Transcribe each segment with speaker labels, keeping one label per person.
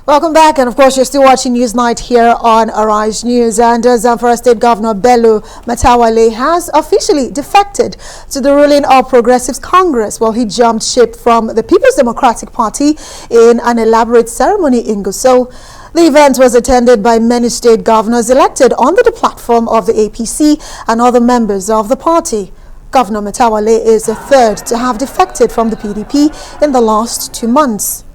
Speaker 1: Welcome back, and of course you're still watching Newsnight here on Arise News. And Zamfara State Governor Bello Matawalle has officially defected to the ruling All Progressives Congress. Well, he jumped ship from the People's Democratic Party in an elaborate ceremony in Gusau. The event was attended by many state governors elected under the platform of the APC and other members of the party. Governor Matawalle is the third to have defected from the PDP in the last 2 months.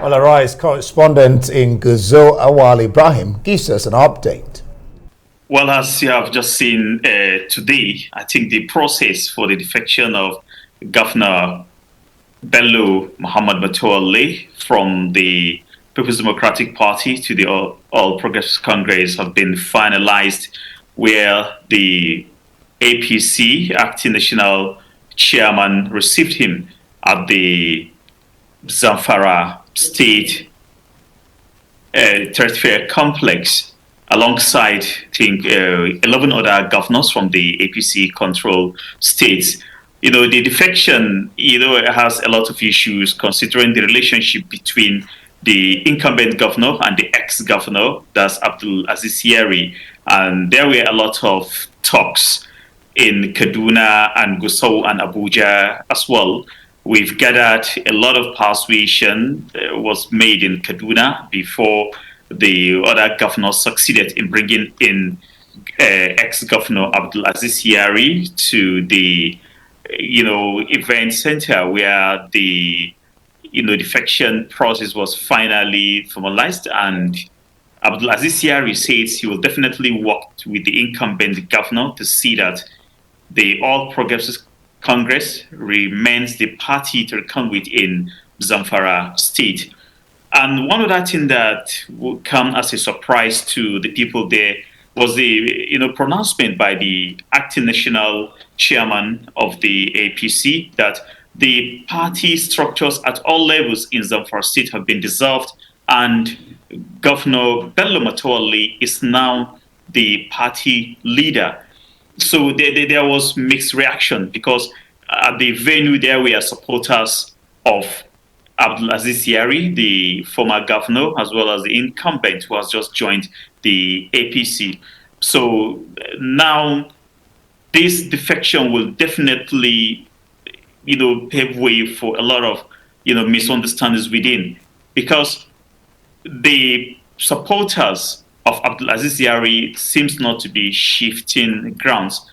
Speaker 2: Well, Arise correspondent in Gusau, IBRAHIM, gives us an update.
Speaker 3: Well, as you have just seen today, I think the process for the defection of Governor Bello Matawalle from the People's Democratic Party to the All Progressives Congress have been finalized, where the APC acting national chairman received him at the Zamfara State Trade Fair complex alongside, I think, 11 other governors from the APC control states. You know, the defection, has a lot of issues considering the relationship between the incumbent governor and the ex-governor, that's Abdul Aziz Yari. And there were a lot of talks in Kaduna and Gusau and Abuja as well. We've gathered a lot of persuasion was made in Kaduna before the other governors succeeded in bringing in ex-governor Abdul Aziz Yari to the, event center where the, defection process was finally formalized. And Abdul Aziz Yari says he will definitely work with the incumbent governor to see that the All Progressives Congress remains the party to reckon with in Zamfara State. And one other thing that would come as a surprise to the people there was the pronouncement by the acting national chairman of the APC that the party structures at all levels in Zamfara State have been dissolved, and Governor Bello Matawalle is now the party leader. So there was mixed reaction, because at the venue there were supporters of Abdul Aziz Yari, the former governor, as well as the incumbent who has just joined the APC. So now this defection will definitely, pave way for a lot of, misunderstandings within, because the supporters of Abdul Aziz Yari seems not to be shifting grounds.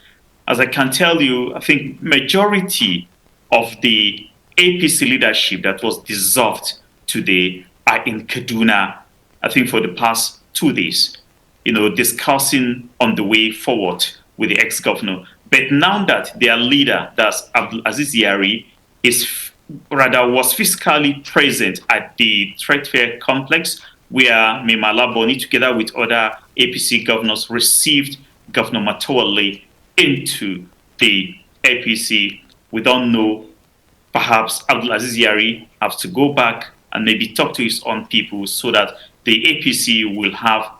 Speaker 3: As I can tell you, I think majority of the APC leadership that was dissolved today are in Kaduna, I think for the past 2 days, discussing on the way forward with the ex-governor. But now that their leader, that's Abdul Aziz Yari, was physically present at the trade fair complex, where Mimala Boni, together with other APC governors, received Governor Matawalle into the APC. We don't know, perhaps Abdul Aziz Yari has to go back and maybe talk to his own people so that the APC will have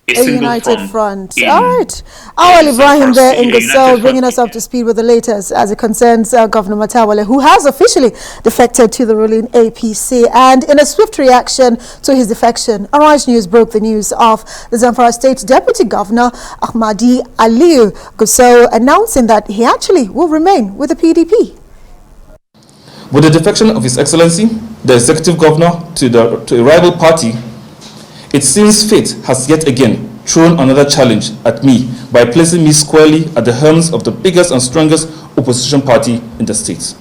Speaker 3: a
Speaker 1: united front. All right. IBRAHIM there in Gusau, bringing us up to speed with the latest as it concerns Governor Matawalle, who has officially defected to the ruling APC. And in a swift reaction to his defection, Arise News broke the news of the Zamfara State Deputy Governor Ahmadi Aliyu Gusau announcing that he actually will remain with the PDP.
Speaker 4: With the defection of His Excellency, the Executive Governor, to a rival party, it seems fate has yet again thrown another challenge at me by placing me squarely at the helms of the biggest and strongest opposition party in the state.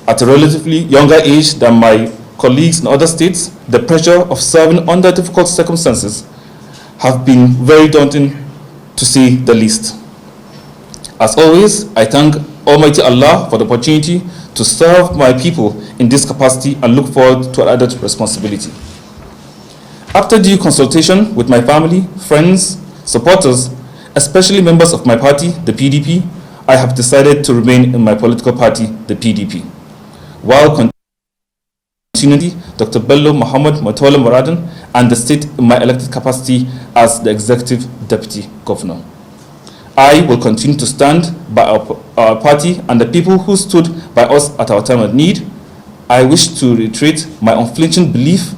Speaker 4: At a relatively younger age than my colleagues in other states, the pressure of serving under difficult circumstances have been very daunting, to say the least. As always, I thank Almighty Allah for the opportunity to serve my people in this capacity and look forward to added responsibility. After due consultation with my family, friends, supporters, especially members of my party, the PDP, I have decided to remain in my political party, the PDP, while continuing Dr. Bello Matawalle and the state in my elected capacity as the Executive Deputy Governor. I will continue to stand by our party and the people who stood by us at our time of need. I wish to reiterate my unflinching belief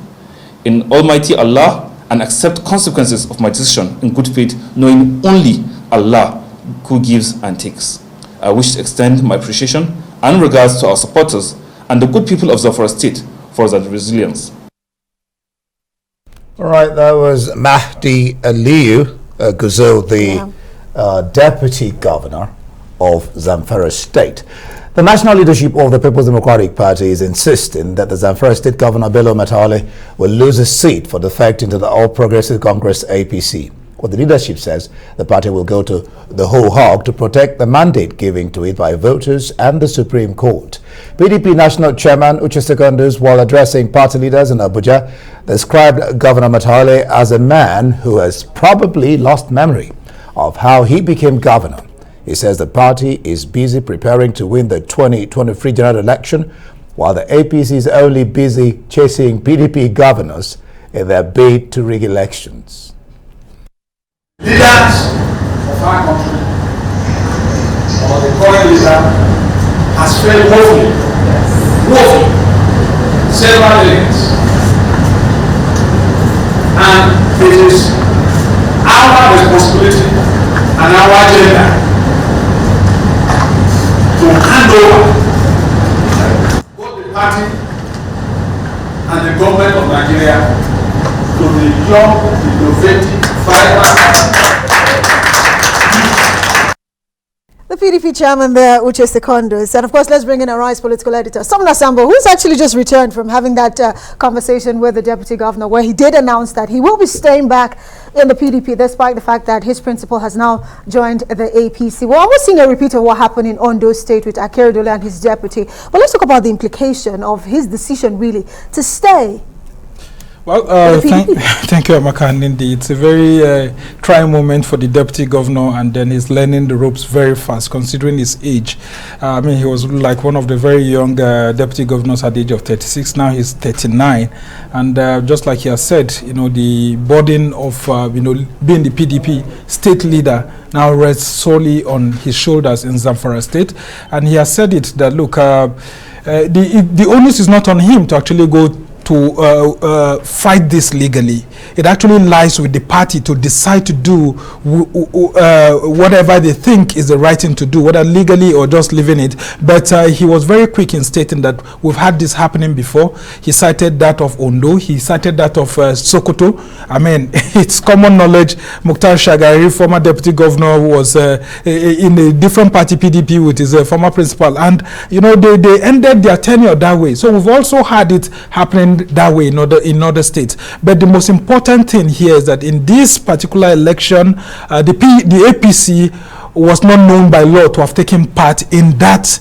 Speaker 4: in Almighty Allah and accept consequences of my decision in good faith, knowing only Allah who gives and takes. I wish to extend my appreciation and regards to our supporters and the good people of Zamfara State for their resilience.
Speaker 2: All right, that was Mahdi Aliyu Gusau, the Deputy Governor of Zamfara State. The national leadership of the People's Democratic Party is insisting that the Zamfara State Governor Bello Matawalle will lose his seat for defecting to the All Progressive Congress APC. What the leadership says, the party will go to the whole hog to protect the mandate given to it by voters and the Supreme Court. PDP National Chairman Uche Secondus, while addressing party leaders in Abuja, described Governor Matawalle as a man who has probably lost memory of how he became governor. He says the party is busy preparing to win the 2023 general election, while the APC is only busy chasing PDP governors in their bid to rig elections.
Speaker 5: Leaders of our country, or the current leader, has failed woefully, several elements. And it is our responsibility and our agenda to hand over both the party and the government of Nigeria to the young, innovative, vibrant.
Speaker 1: The PDP chairman there, Uche Secondus. And of course, let's bring in Arise political editor, SUMNER, who's actually just returned from having that conversation with the deputy governor, where he did announce that he will be staying back in the PDP, despite the fact that his principal has now joined the APC. We're almost seeing a repeat of what happened in Ondo State with Akeredolu and his deputy. But let's talk about the implication of his decision, really, to stay.
Speaker 6: Well, thank you, Amaka. And indeed, it's a very trying moment for the deputy governor, and then he's learning the ropes very fast, considering his age. I mean, he was like one of the very young deputy governors at the age of 36. Now he's 39, and just like he has said, you know, the burden of being the PDP state leader now rests solely on his shoulders in Zamfara State, and he has said it that look, the onus is not on him to actually go to fight this legally. It actually lies with the party to decide to do whatever they think is the right thing to do, whether legally or just leaving it. But he was very quick in stating that we've had this happening before. He cited that of Ondo. He cited that of Sokoto. I mean, it's common knowledge. Mukhtar Shagari, former deputy governor, was in a different party, PDP, with his former principal. And, you know, they ended their tenure that way. So we've also had it happening that way in other states. But the most important thing here is that in this particular election, the APC was not known by law to have taken part in that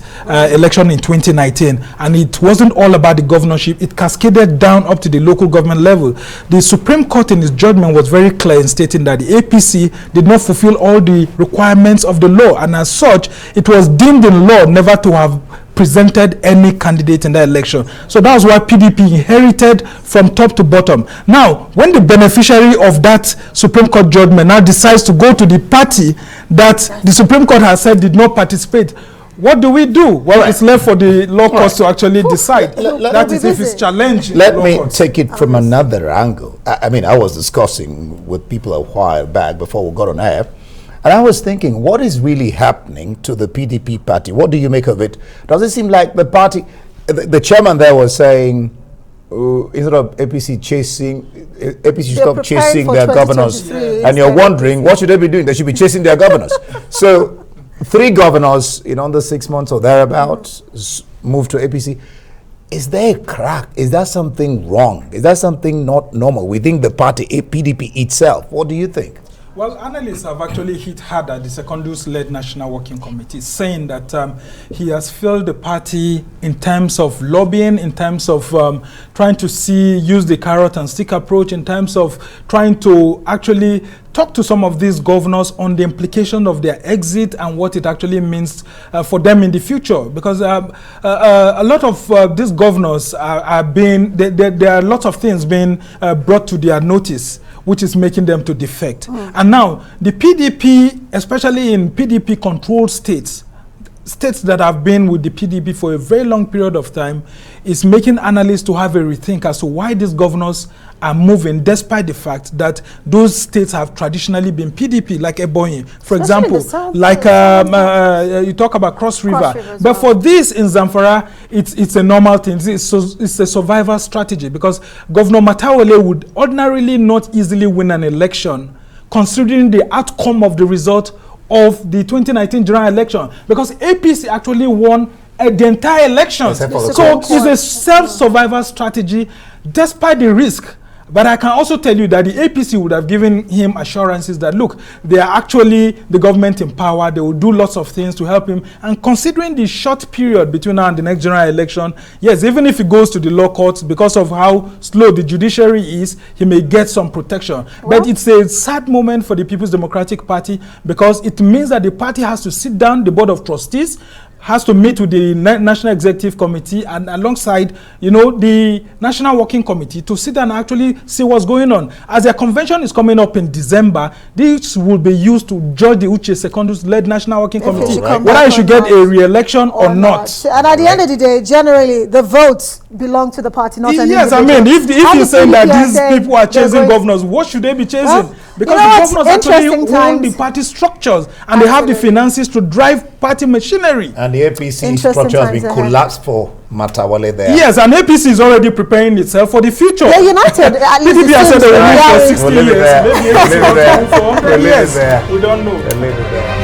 Speaker 6: election in 2019, and it wasn't all about the governorship. It cascaded down up to the local government level. The Supreme Court in its judgment was very clear in stating that the APC did not fulfill all the requirements of the law, and as such, it was deemed in law never to have presented any candidate in that election. So that's why PDP inherited from top to bottom. Now, when the beneficiary of that Supreme Court judgment now decides to go to the party that the Supreme Court has said did not participate, what do we do? Well, it's left for the law courts to actually decide. That is if it's challenged.
Speaker 2: Let me take it from another angle. I mean, I was discussing with people a while back before we got on air, and I was thinking, what is really happening to the PDP party? What do you make of it? Does it seem like the party, the chairman there was saying, instead of APC should stop chasing their governors. And you're wondering, what should they be doing? They should be chasing their governors. So 3 governors in under 6 months or thereabouts moved to APC. Is there a crack? Is that something wrong? Is that something not normal within the party, PDP itself? What do you think?
Speaker 6: Well, analysts have actually hit hard at the Secondus-led National Working Committee, saying that he has failed the party in terms of lobbying, in terms of trying to use the carrot and stick approach, in terms of trying to actually talk to some of these governors on the implication of their exit and what it actually means for them in the future. Because a lot of these governors there are lots of things being brought to their notice, which is making them to defect. And now, the PDP, especially in PDP-controlled states that have been with the PDP for a very long period of time, is making analysts to have a rethink as to why these governors are moving, despite the fact that those states have traditionally been PDP, like Ebonyi, for example, like you talk about Cross River. But for this in Zamfara, it's a normal thing. It's a survival strategy, because Governor Matawalle would ordinarily not easily win an election, considering the outcome of the result of the 2019 general election, because APC actually won the entire election. So it's a self-survival strategy, despite the risk. But I can also tell you that the APC would have given him assurances that, look, they are actually the government in power. They will do lots of things to help him. And considering the short period between now and the next general election, yes, even if he goes to the law courts, because of how slow the judiciary is, he may get some protection. Well, but it's a sad moment for the People's Democratic Party, because it means that the party has to sit down, the Board of Trustees, has to meet with the National Executive Committee and alongside, the National Working Committee to sit and actually see what's going on. As their convention is coming up in December, this will be used to judge the Uche Secondus-led National Working Committee, whether I should get a re-election or not.
Speaker 1: And at the end of the day, generally, the votes belong to the party, not an
Speaker 6: individual. Yes, I mean, if you're saying that these people are chasing governors, what should they be chasing? Because the governors actually own the party structures, and they have the finances to drive party machinery.
Speaker 2: And the APC structure has been collapsed for Matawalle there.
Speaker 6: Yes, and APC is already preparing itself for the future.
Speaker 1: They're united.
Speaker 6: PDP has said they will leave for 60 years. Maybe
Speaker 2: APC will come for 100 years.
Speaker 6: We don't know.
Speaker 2: We'll leave it there.